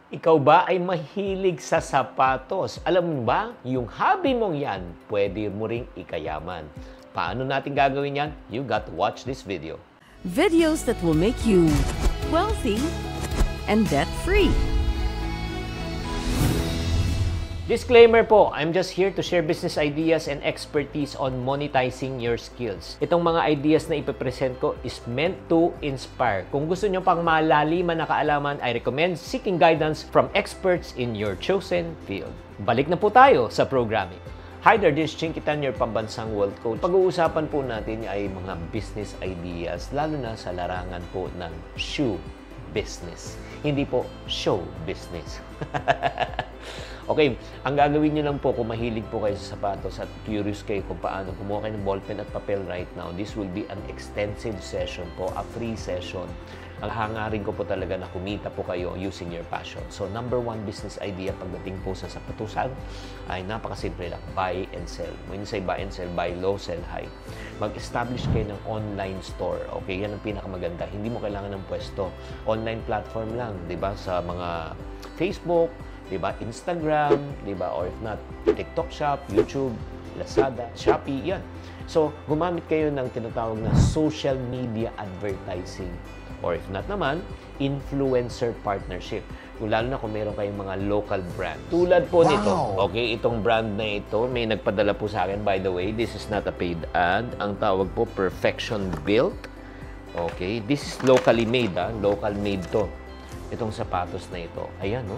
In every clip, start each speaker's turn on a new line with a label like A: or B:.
A: Ikaw ba ay mahilig sa sapatos? Alam mo ba, yung hobby mong yan, pwede mo ring ikayaman. Paano natin gagawin yan? You got to watch this video.
B: Videos that will make you wealthy and debt-free.
A: Disclaimer po, I'm just here to share business ideas and expertise on monetizing your skills. Itong mga ideas na ipipresent ko is meant to inspire. Kung gusto nyo pang malaliman na kaalaman, I recommend seeking guidance from experts in your chosen field. Balik na po tayo sa programming. Hi there, this is Chinkitan, your pambansang world coach. Pag-uusapan po natin ay mga business ideas, lalo na sa larangan po ng shoe business. Hindi po show business. Okay, ang gagawin nyo lang po kung mahilig po kayo sa sapatos at curious kayo kung paano kumuha kayo ng ballpen at papel right now, this will be an extensive session po, a free session. Ang hangarin ko po talaga na kumita po kayo using your passion. So, number one business idea pagdating po sa sapatusan ay napakasimple lang, buy and sell. When you say buy and sell, buy low, sell high. Mag-establish kayo ng online store. Okay, yan ang pinakamaganda. Hindi mo kailangan ng pwesto. Online platform lang, di ba? Sa mga Facebook, diba? Instagram, diba? Or if not, TikTok Shop, YouTube, Lazada, Shopee, yan. So, gumamit kayo ng tinatawag na social media advertising. Or if not naman, influencer partnership. Kung lalo na kung meron kayong mga local brand. Tulad po nito, okay, itong brand na ito, may nagpadala po sa akin, by the way, this is not a paid ad. Ang tawag po, Perfection Built. Okay, this is locally made, local made to. Itong sapatos na ito. Ayan, no?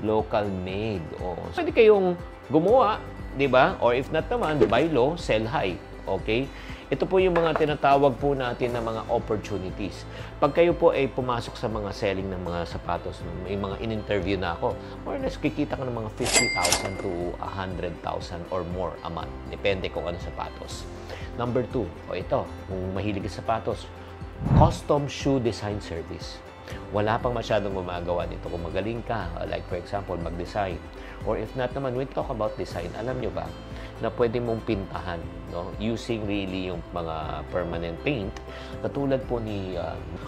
A: Local made. Oh. Pwede kayong gumawa, di ba? Or if not naman, buy low, sell high. Okay? Ito po yung mga tinatawag po natin na mga opportunities. Pag kayo po ay pumasok sa mga selling ng mga sapatos, may mga in-interview na ako, more or less kikita ka ng mga 50,000 to 100,000 or more a month. Depende kung ano sapatos. Number 2, o ito, kung mahilig sa sapatos, custom shoe design service. Wala pang masyadong gumagawa nito. Kung magaling ka, like for example, mag-design. Or if not naman, when we talk about design, alam nyo ba na pwede mong pintahan, no? Using really yung mga permanent paint. Katulad po ni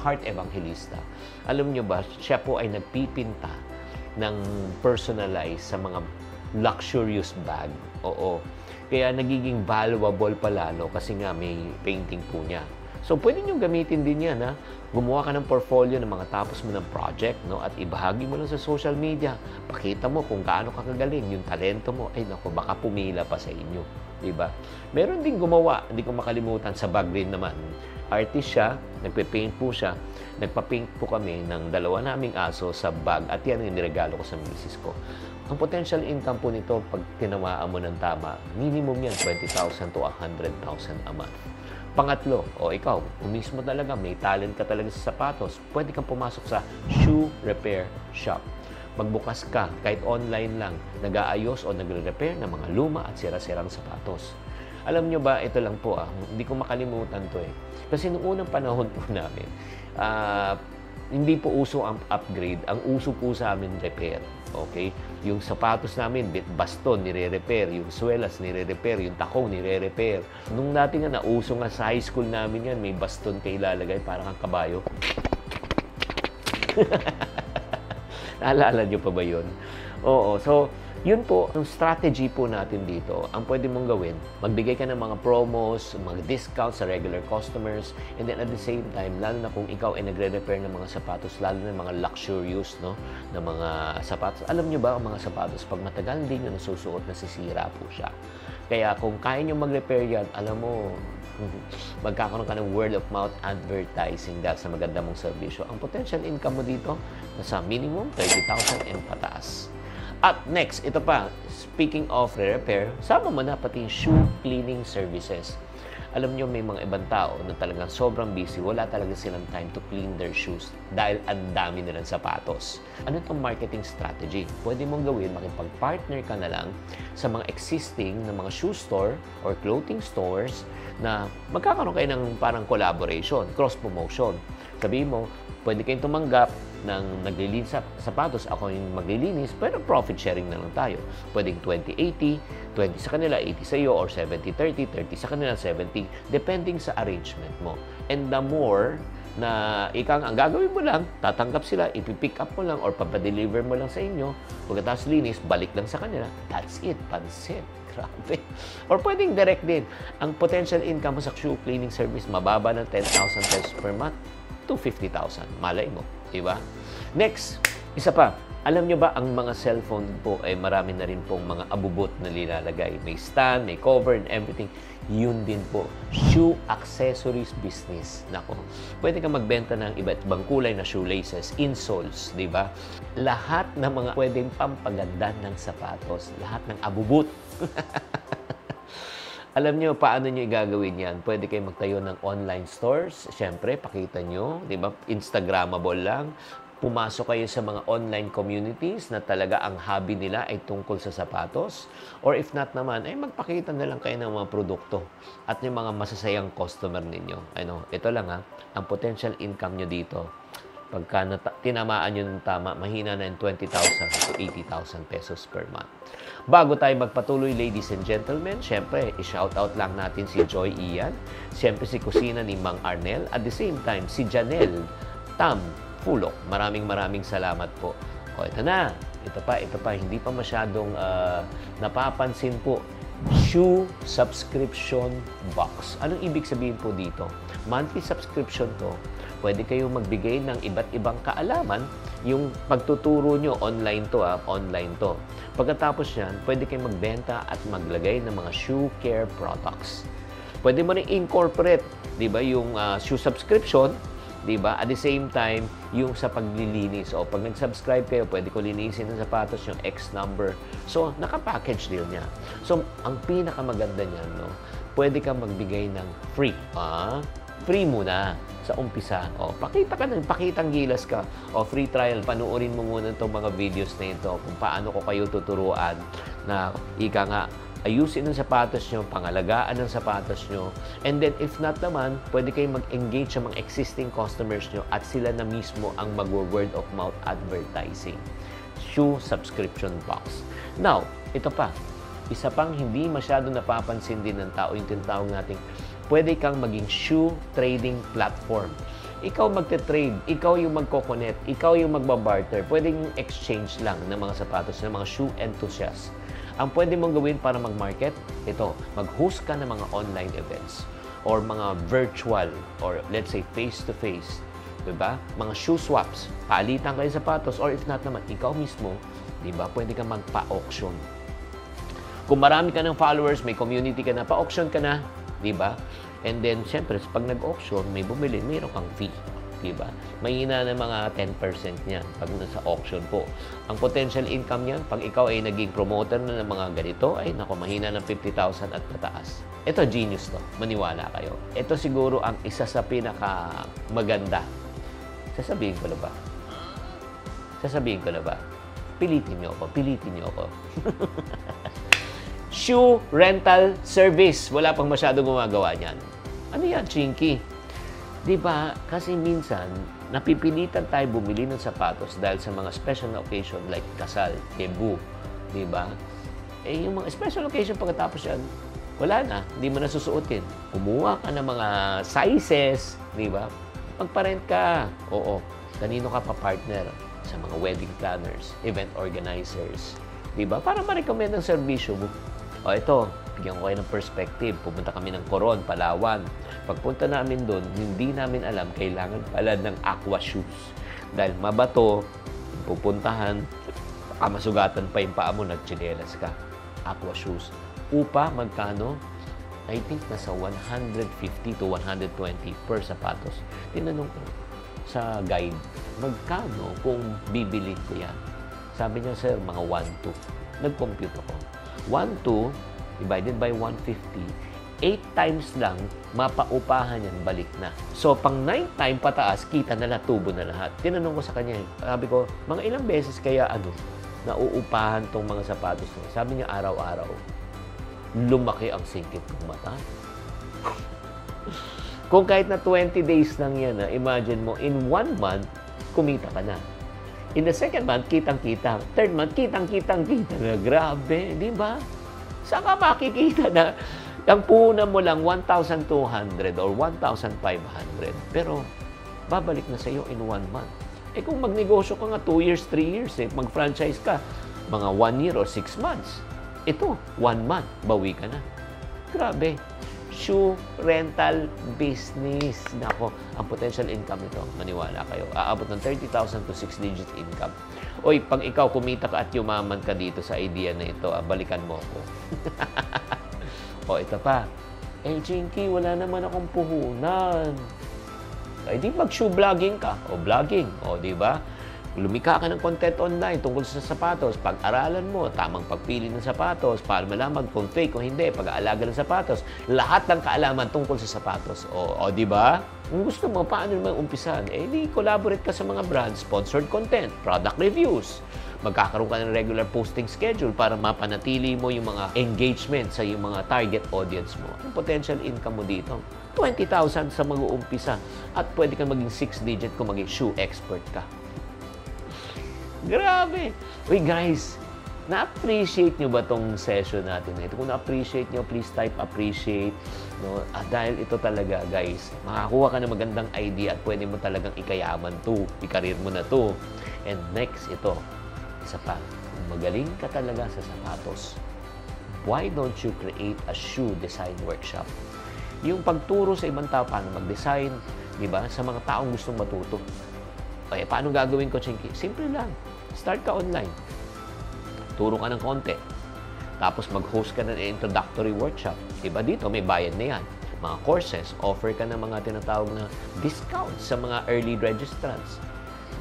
A: Heart Evangelista. Alam nyo ba, siya po ay nagpipinta ng personalized sa mga luxurious bag. Oo. Kaya nagiging valuable palalo kasi nga may painting po niya. So, pwede nyo gamitin din yan, ha? Gumawa ka ng portfolio ng mga tapos mo ng project, no? At ibahagi mo lang sa social media. Pakita mo kung gaano ka kagaling, yung talento mo. Ay, naku, baka pumila pa sa inyo. Diba? Meron din gumawa, hindi ko makalimutan, sa bag rin naman. Artist siya, nagpe-paint po siya. Nagpa-paint po kami ng dalawa naming aso sa bag. At yan ang niregalo ko sa misis ko. Ang potential income po nito, pag tinamaan mo ng tama, minimum yan, 20,000 to 100,000 a month. Pangatlo, o ikaw, kung mismo talaga, may talent ka talaga sa sapatos, pwede kang pumasok sa shoe repair shop. Magbukas ka, kahit online lang, nag-aayos o nagre-repair ng mga luma at sira-sirang sapatos. Alam nyo ba, ito lang po, hindi ko makalimutan to eh. Kasi noong unang panahon po namin, hindi po uso ang upgrade, ang uso po sa amin repair. Okay? Yung sapatos namin, baston, nire-repair. Yung swelas, nire-repair. Yung takong, nire-repair. Nung dati nga, nauso nga sa high school namin yan, may baston kayo ilalagay, parang kang kabayo. Naalala nyo pa ba yun? Oo. So, yun po, yung strategy po natin dito, ang pwede mong gawin, magbigay ka ng mga promos, mga discounts sa regular customers, and then at the same time, lalo na kung ikaw ay nagre-repair ng mga sapatos, lalo na mga luxurious, no, na mga sapatos. Alam nyo ba, ang mga sapatos, pag matagal din nyo nasusuot, nasisira po siya. Kaya kung kaya nyo mag-repair yan, alam mo, magkakaroon ka ng word of mouth advertising dahil sa maganda mong servisyo. Ang potential income mo dito, nasa minimum 30,000 and pataas. At next, ito pa, speaking of repair, sama mo na pati yung shoe cleaning services. Alam nyo, may mga ibang tao na talagang sobrang busy, wala talaga silang time to clean their shoes dahil ang dami nilang sapatos. Ano itong marketing strategy? Pwede mong gawin, makipag-partner ka na lang sa mga existing na mga shoe store or clothing stores na magkakaroon kayo ng parang collaboration, cross-promotion. Sabihin mo, pwede kayong tumanggap ng naglilinis sa sapatos, ako yung maglilinis, pero profit sharing na lang tayo. Pwedeng 20-80, 20 sa kanila, 80 sa iyo, or 70-30, 30 sa kanila, 70, depending sa arrangement mo. And the more na ang gagawin mo lang, tatanggap sila, ipipick up mo lang or papadeliver mo lang sa inyo. Pagkatapos linis, balik lang sa kanila. That's it, pansit. Grabe. Or pwedeng direct din. Ang potential income mo sa shoe cleaning service, mababa ng 10,000 pesos per month to 50,000. Malay mo, di ba? Next, isa pa. Alam nyo ba, ang mga cellphone po ay marami na rin pong mga abubot na nilalagay. May stand, may cover, and everything. Yun din po. Shoe accessories business. Nako, pwede kang magbenta ng iba't ibang kulay na shoelaces, insoles, di ba? Lahat ng mga pwedeng pampaganda ng sapatos. Lahat ng abubot. Alam nyo, paano nyo igagawin yan? Pwede kayo magtayo ng online stores. Siyempre, pakita nyo, di ba? Instagrammable lang. Pumasok kayo sa mga online communities na talaga ang hobby nila ay tungkol sa sapatos. Or if not naman, ay magpakita na lang kayo ng mga produkto at yung mga masasayang customer ninyo. Ito lang ang potential income nyo dito. Pagka tinamaan nyo ng tama, mahina na yung 20,000 to 80,000 pesos per month. Bago tayo magpatuloy, ladies and gentlemen, syempre, i-shoutout lang natin si Joy Ian, syempre si kusina ni Mang Arnel, at the same time, si Janelle Tam Pulok. Maraming salamat po. O, ito na. Ito pa. Hindi pa masyadong napapansin po. Shoe subscription box. Anong ibig sabihin po dito? Monthly subscription to. Pwede kayong magbigay ng iba't ibang kaalaman. Yung pagtuturo nyo, online to. Online to. Pagkatapos yan, pwede kayong magbenta at maglagay ng mga shoe care products. Pwede mo rin incorporate, di ba, yung shoe subscription, diba? At the same time, yung sa paglilinis. O, pag nag-subscribe kayo, pwede ko linisin ng sapatos yung X number. So, naka-package deal niya. So, ang pinakamaganda niyan, no? Pwede kang magbigay ng free. Free muna sa umpisa. O, pakitang gilas ka. O, free trial. Panuorin mo muna itong mga videos na ito kung paano ko kayo tuturuan na ayusin ang sapatos nyo, pangalagaan ng sapatos nyo. And then, if not naman, pwede kayong mag-engage sa mga existing customers nyo at sila na mismo ang mag-word of mouth advertising. Shoe subscription box. Now, ito pa. Isa pang hindi masyado napapansin din ng tao, yung tinatawag natin, pwede kang maging shoe trading platform. Ikaw magte-trade, ikaw yung magko-connect, ikaw yung magbabarter, pwedeng exchange lang ng mga sapatos ng mga shoe enthusiasts. Ang pwede mong gawin para mag-market, ito, mag-host ka ng mga online events or mga virtual or let's say face-to-face, diba? Mga shoe swaps, paalitan kayo sapatos or if not naman, ikaw mismo, diba? Pwede ka magpa-auction. Kung marami ka ng followers, may community ka na, pa-auction ka na, diba? And then, syempre, pag nag-auction, may bumili, mayroon kang fee. Diba? Mahina na mga 10% niyan pag nasa auction po. Ang potential income niyan, pag ikaw ay naging promoter na ng mga ganito, ay naku, mahina ng 50,000 at pataas. Ito, genius to. Maniwala kayo. Ito siguro ang isa sa pinaka maganda. Sasabihin ko na ba? Pilitin niyo ako. Shoe rental service. Wala pang masyado gumagawa niyan. Ano yan, Chinky? Diba? Kasi minsan, napipilitan tayo bumili ng sapatos dahil sa mga special occasion like kasal, debut. Diba? Yung mga special occasion pagkatapos yan, wala na. Hindi mo na susuotin. Kumuha ka ng mga sizes. Diba? Magparent ka. Oo. Kanino ka pa-partner? Sa mga wedding planners, event organizers. Diba? Para ma-recommend ang servisyo mo. O ito, bigyan ko kayo ng perspective. Pupunta kami ng Coron, Palawan. Pagpunta namin doon, hindi namin alam, kailangan pala ng aqua shoes. Dahil mabato, pupuntahan, masugatan pa yung paa mo, nagtsinelas ka. Aqua shoes. Upa, magkano? I think nasa 150 to 120 per sapatos. Tinanong ko sa guide, magkano kung bibili ko yan? Sabi niya, sir, mga 1-2. Nag-compute ako. 1-2 divided by 150, 8 times lang, mapaupahan yan, balik na. So, pang 9 time pataas, kita na tubo na lahat. Tinanong ko sa kanya, sabi ko, mga ilang beses kaya nauupahan tong mga sapatos na? Sabi niya, araw-araw. Lumaki ang singkit kong mata. Kung kahit na 20 days lang yan, imagine mo, in 1 month, kumita ka na. In the second month, kitang-kita. Third month, kitang-kita na. Grabe, di ba? Saan ka makikita na ang puhunan mo lang 1,200 or 1,500. Pero babalik na sa iyo in 1 month. Eh kung magnegosyo ka nga 2 years, 3 years, mag-franchise ka, mga 1 year or 6 months. Ito, 1 month, bawi ka na. Grabe. Shoe rental business. Nako, ang potential income nito, maniwala kayo, aabot ng 30,000 to 6-digit income. Oy, pag ikaw kumita ka at yumaman ka dito sa idea na ito, balikan mo ko. O, ito pa. Eh, Chinky, wala naman akong puhunan. Ay, di mag-shoe vlogging ka. O, vlogging. O, di ba? Lumika ka ng content online tungkol sa sapatos, pag-aralan mo, tamang pagpili ng sapatos, para malaman kung fake o hindi, pag-aalaga ng sapatos, lahat ng kaalaman tungkol sa sapatos. O di ba? Kung gusto mo, paano naman umpisan? Eh, di collaborate ka sa mga brands, sponsored content, product reviews. Magkakaroon ka ng regular posting schedule para mapanatili mo yung mga engagement sa yung mga target audience mo. Ang potential income mo dito, 20,000 sa mag-uumpisa at pwede kang maging 6-digit kung maging shoe expert ka. Grabe! Uy guys, na-appreciate nyo ba tong session natin na ito? Kung na-appreciate nyo, please type appreciate. No? Dahil ito talaga guys, makakuha ka ng magandang idea at pwede mo talagang ikayaman to, ikarir mo na to. And next, ito, isa pa, kung magaling ka talaga sa sapatos, why don't you create a shoe design workshop? Yung pagturo sa ibang tao paano mag-design, di ba? Sa mga taong gustong matuto. Ay, paano gagawin ko, Chinky? Simple lang. Start ka online. Turo ka ng konti. Tapos mag-host ka ng introductory workshop. Diba dito, may bayad na yan. Mga courses, offer ka ng mga tinatawag na discounts sa mga early registrants.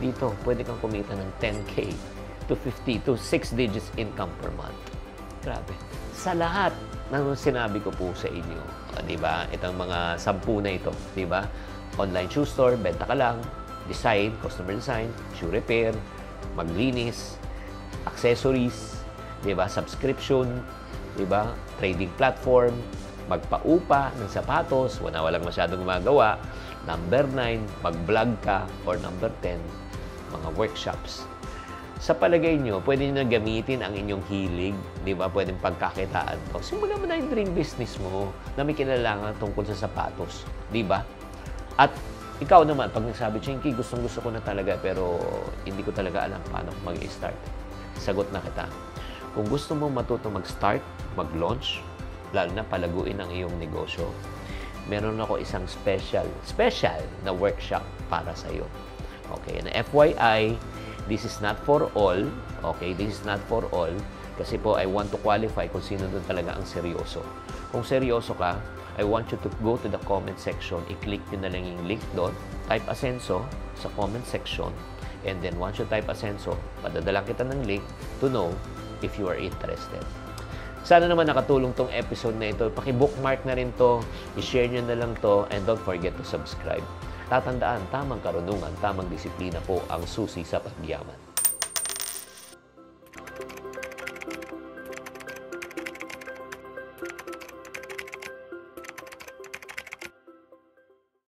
A: Dito, pwede kang kumita ng 10K to 50 to 6 digits income per month. Grabe. Sa lahat ng sinabi ko po sa inyo, diba? Itong mga 10 na ito, diba? Online shoe store, benta ka lang, design, customer design, shoe repair, maglinis, accessories, 'di ba? Subscription, 'di ba? Trading platform, magpaupa ng sapatos, walang masyadong gumagawa. Number 9, mag-vlog ka, or number 10, mga workshops. Sa palagay nyo, pwede nyo na gamitin ang inyong hilig, 'di ba? Pwedeng pagkakitaan to. Simulan mo na yung dream business mo na may kinalaman tungkol sa sapatos, 'di ba? At ikaw naman, pag nagsabi, Chinky, gustong-gusto ko na talaga pero hindi ko talaga alam paano mag-start. Sagot na kita. Kung gusto mo matuto mag-start, mag-launch, lalo na palaguin ang iyong negosyo, meron ako isang special na workshop para sa iyo. Okay, na FYI, this is not for all. Okay, this is not for all. Kasi po, I want to qualify kung sino doon talaga ang seryoso. Kung seryoso ka, I want you to go to the comment section. I-click nyo na lang yung link doon. Type Asenso sa comment section. And then once you type Asenso, padadalang kita ng link to know if you are interested. Sana naman nakatulong tong episode na ito. Paki-bookmark na rin to. I-share nyo na lang to. And don't forget to subscribe. Tatandaan, tamang karunungan, tamang disiplina po ang susi sa pagyaman.